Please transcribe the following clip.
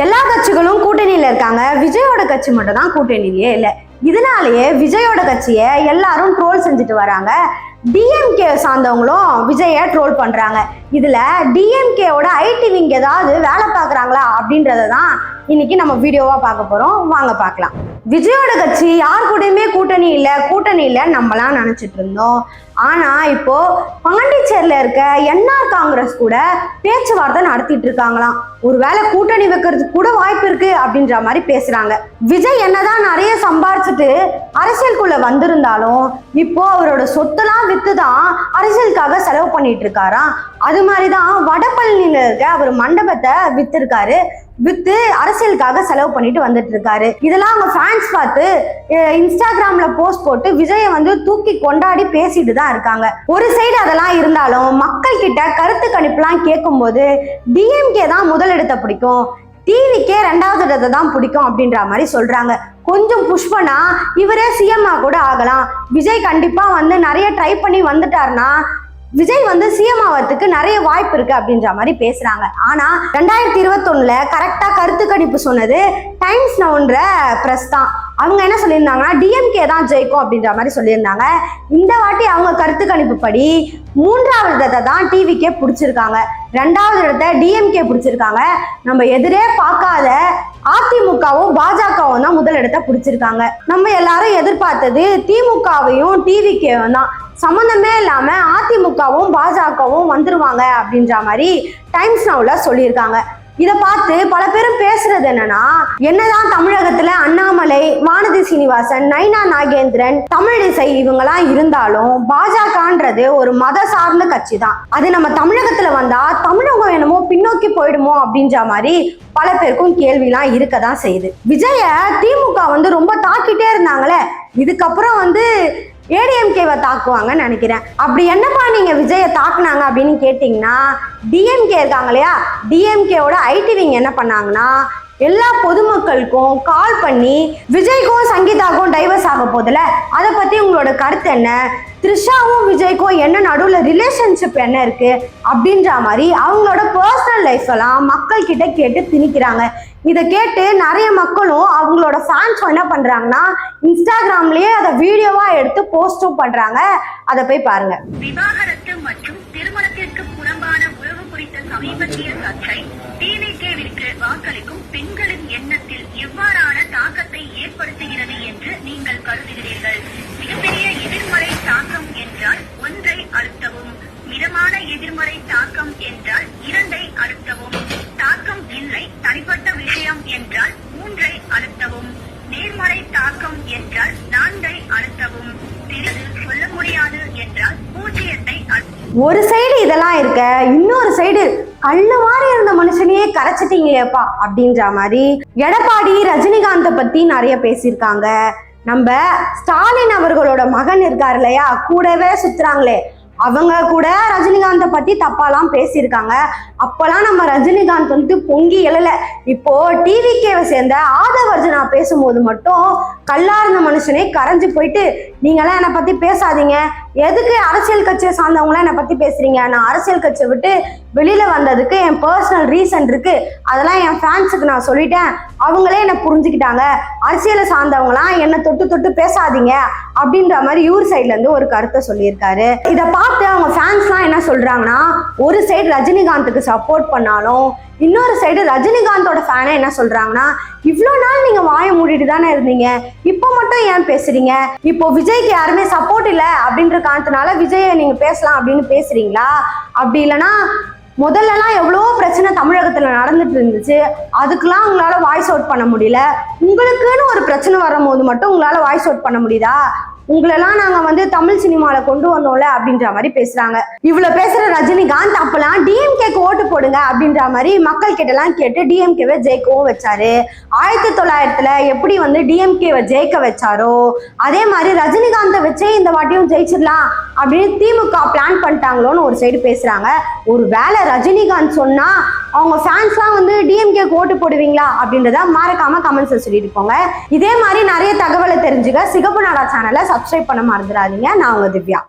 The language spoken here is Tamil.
எல்லா கட்சிகளும் கூட்டணியில இருக்காங்க, விஜயோட கட்சி மட்டும் தான் கூட்டணியிலே இல்லை. இதனாலேயே விஜயோட கட்சியை எல்லாரும் ட்ரோல் செஞ்சுட்டு வராங்க. டிஎம்கே சார்ந்தவங்களும் விஜயை ட்ரோல் பண்றாங்க. இதுல டிஎம்கேவோட ஐடி விங் ஏதாவது வேலை பார்க்குறாங்களா அப்படின்றத தான் இன்னைக்கு நம்ம வீடியோவா பார்க்க போறோம். வாங்க பார்க்கலாம். விஜயோட கட்சி யார் கூடயுமே கூட்டணி இல்லை நம்மலாம் நினைச்சிட்டு இருந்தோம். ஆனா இப்போ பாண்டிச்சேரியில இருக்க என்ஆர் காங்கிரஸ் கூட பேச்சுவார்த்தை நடத்திட்டு இருக்காங்களாம். ஒருவேளை கூட்டணி வைக்கிறதுக்கு கூட வாய்ப்பு இருக்கு அப்படின்ற மாதிரி பேசுறாங்க. விஜய் என்னதான் நிறைய சம்பாரிச்சுட்டு அரசியலுக்குள்ள வந்திருந்தாலும் இப்போ அவரோட சொத்தெல்லாம் வித்துதான் அரசியலுக்காக செலவு பண்ணிட்டு இருக்காராம். அது மாதிரிதான் வடபழனியில இருக்க அவர் மண்டபத்தை வித்து அரசியலுக்காக செலவு பண்ணிட்டு வந்துட்டு இருக்காரு. இதெல்லாம் அவங்க ஃபேன்ஸ் பார்த்து இன்ஸ்டாகிராம்ல போஸ்ட் போட்டு விஜயை தூக்கி கொண்டாடி பேசிட்டு தான் இருக்காங்க. ஒரு சைடு அதெல்லாம் இருந்தாலும் மக்கள் கிட்ட கருத்து கணிப்புலாம் கேட்கும் போது டிஎம்கே தான் முதலிடத்தை பிடிக்கும், டிவிக்கே 2வது இடத்தை தான் பிடிக்கும் அப்படின்ற மாதிரி சொல்றாங்க. கொஞ்சம் புஷ் பண்ணா இவரே சிஎம்ஆ கூட ஆகலாம். விஜய் கண்டிப்பா நிறைய ட்ரை பண்ணி வந்துட்டாருன்னா விஜய் சிஎம் ஆகிறதுக்கு நிறைய வாய்ப்பு இருக்கு அப்படின்ற மாதிரி பேசுறாங்க. ஆனா 2021 கரெக்டா கருத்து கணிப்பு சொன்னது டைம்ஸ் நவுன்ற பிரஸ் தான். அவங்க என்ன சொல்லியிருந்தாங்கன்னா டிஎம்கே தான் ஜெயிக்கும் அப்படின்ற மாதிரி சொல்லியிருந்தாங்க. இந்த வாட்டி அவங்க கருத்து கணிப்பு படி 3வது இடத்தை தான் டிவிக்கே பிடிச்சிருக்காங்க, 2வது இடத்தை டிஎம்கே பிடிச்சிருக்காங்க. நம்ம எதிரே பார்க்காத அதிமுகவும் பாஜகவும் தான் முதலிடத்தை பிடிச்சிருக்காங்க. நம்ம எல்லாரும் எதிர்பார்த்தது திமுகவையும் டிவிகேவும் தான். சம்பந்தமே இல்லாம அதிமுகவும் பாஜகவும் வந்துருவாங்க அப்படின்ற மாதிரி டைம்ஸ் நவுல சொல்லியிருக்காங்க. இதை பார்த்து பல பேரும் பேசுறது என்னதான் தமிழகத்துல அண்ணாமலை, வானதி சீனிவாசன், நைனா நாகேந்திரன், தமிழிசை இவங்கெல்லாம் இருந்தாலும் பாஜகன்றது ஒரு மத சார்ந்த கட்சி தான். அது நம்ம தமிழகத்துல வந்தா தமிழகம் என்னமோ பின்னோக்கி போயிடுமோ அப்படின்ற மாதிரி பல பேருக்கும் கேள்விலாம் இருக்கதான் செய்யுது. விஜய திமுக ரொம்ப தாக்கிட்டே இருந்தாங்களே, இதுக்கப்புறம் ஏடிஎம்கேவை தாக்குவாங்கன்னு நினைக்கிறேன். அப்படி என்னப்பா நீங்க விஜயை தாக்குனாங்க அப்படின்னு கேட்டீங்கன்னா, டிஎம்கே இருக்காங்க இல்லையா, டிஎம்கேவோட ஐடி விங் என்ன பண்ணாங்கன்னா எல்லா பொதுமக்களுக்கும் கால் பண்ணி விஜய்க்கும் சங்கீதாக்கும் டைவர்ஸ் ஆக போதில்ல, அதை பத்தி உங்களோட கருத்து என்ன, த்ரிஷாவும் விஜய்க்கும் என்ன நடுவில் ரிலேஷன்ஷிப் என்ன இருக்கு அப்படின்ற மாதிரி அவங்களோட பர்சனல் லைஃப் எல்லாம் மக்கள் கிட்ட கேட்டு திணிக்கிறாங்க. இதை கேட்டு நிறைய மக்களும் அவங்களோட ஃபேன்ஸும் என்ன பண்றாங்கன்னா இன்ஸ்டாகிராம்லயே அதை வீடியோவா எடுத்து போஸ்டும் பண்றாங்க. அதை போய் பாருங்க. விவாகரத்து மற்றும் திருமணத்திற்கு புறம்பான உறவு குறித்த சமீபத்திய சர்ச்சை டிவிகேவிற்கு வாக்களிக்கும் பெண்களின் எண்ணத்தில் எவ்வாறான தாக்கத்தை ஏற்படுத்துகிறது என்று நீங்கள் கருதுகிறீர்கள்? மிகப்பெரிய எதிர்மறை தாக்கம் என்றால் 1ஐ அழுத்தவும், மிதமான எதிர்மறை தாக்கம் என்றால் 2ஐ அழுத்தவும், தாக்கம் இல்லை தனிப்பட்ட விஷயம் என்றால் 3ஐ அழுத்தவும், நேர்மறை தாக்கம் என்றால் 4ஐ அழுத்தவும், சொல்ல முடியாது என்றால் 0ஐ அழுத்தவும். ஒரு சைடு இதெல்லாம் இருக்க, இன்னொரு சைடு கல்லு மாதிரி இருந்த மனுஷனையே கரைச்சிட்டீங்களேப்பா அப்படின்ற மாதிரி எடப்பாடி ரஜினிகாந்தை பத்தி நிறைய பேசியிருக்காங்க. நம்ம ஸ்டாலின் அவர்களோட மகன் இருக்காரு இல்லையா, கூடவே சுத்துறாங்களே, அவங்க கூட ரஜினிகாந்தை பத்தி தப்பாலாம் பேசியிருக்காங்க. அப்பெல்லாம் நம்ம ரஜினிகாந்த் பொங்கி எழல. இப்போ டிவிகேவை சேர்ந்த ஆதவர்ஜனா பேசும்போது மட்டும் கல்லா இருந்த மனுஷனே கரைஞ்சு போயிட்டு நீங்களாம் என்னை பத்தி பேசாதீங்க, எதுக்கு அரசியல் கட்சியை சார்ந்தவங்களாம் என்னை பத்தி பேசுறீங்க, நான் அரசியல் கட்சியை விட்டு வெளியில வந்ததுக்கு என் பர்சனல் ரீசன் இருக்கு, அதெல்லாம் என் ஃபேன்ஸுக்கு நான் சொல்லிட்டேன், அவங்களே என்னை புரிஞ்சுக்கிட்டாங்க, அரசியலை சார்ந்தவங்களாம் என்னை தொட்டு பேசாதீங்க அப்படின்ற மாதிரி இவர் சைட்ல இருந்து ஒரு கருத்தை சொல்லியிருக்காரு. இதை பார்த்து அவங்க ஃபேன்ஸ்லாம் என்ன சொல்றாங்கன்னா, ஒரு சைடு ரஜினிகாந்துக்கு சப்போர்ட் பண்ணாலும் இன்னொரு சைடு ரஜினிகாந்தோட ஃபேனை என்ன சொல்றாங்கன்னா, இவ்வளோ நாள் நீங்க வாயை மூடிட்டு தானே இருந்தீங்க, இப்போ மட்டும் ஏன் பேசுறீங்க, இப்போ விஜய்க்கு யாருமே சப்போர்ட் இல்லை அப்படின்ற காரணத்தினால விஜயை நீங்க பேசலாம் அப்படின்னு பேசுறீங்களா? அப்படி இல்லைன்னா முதல்லலாம் எவ்வளோ பிரச்சனை தமிழகத்துல நடந்துட்டு இருந்துச்சு, அதுக்கெல்லாம் உங்களால வாய்ஸ் அவுட் பண்ண முடியல, உங்களுக்குன்னு ஒரு பிரச்சனை வரும்போது மட்டும் உங்களால வாய்ஸ் அவுட் பண்ண முடியுதா? உங்களெல்லாம் நாங்க தமிழ் சினிமால கொண்டு வந்தோம்ல அப்படின்ற மாதிரி பேசுறாங்க. இவ்வளவு பேசுற ரஜினிகாந்த் அப்பெல்லாம் டிஎம்கேக்கு ஓட்டு போடுங்க அப்படின்ற மாதிரி மக்கள் கிட்ட எல்லாம் கேட்டு டிஎம்கேவை ஜெயிக்கவும் வச்சாரு. 1900 எப்படி டிஎம்கேவை ஜெயிக்க வச்சாரோ அதே மாதிரி ரஜினிகாந்தை வச்சே இந்த வாட்டியும் ஜெயிச்சிடலாம் அப்படின்னு திமுக பிளான் பண்ணிட்டாங்களோன்னு ஒரு சைடு பேசுறாங்க. ஒரு வேளை ரஜினிகாந்த் சொன்னா அவங்க ஃபேன்ஸ்லாம் டிஎம்கேக்கு ஓட்டு போடுவீங்களா அப்படின்றத மறக்காம கமெண்ட்ஸ்ல சொல்லிட்டு போங்க. இதே மாதிரி நிறைய தகவலை தெரிஞ்சுக்க சிகப்பு நாடா சேனலை சப்ஸ்கிரைப் பண்ண மறந்துடாதீங்க. நான் உங்க திவ்யா.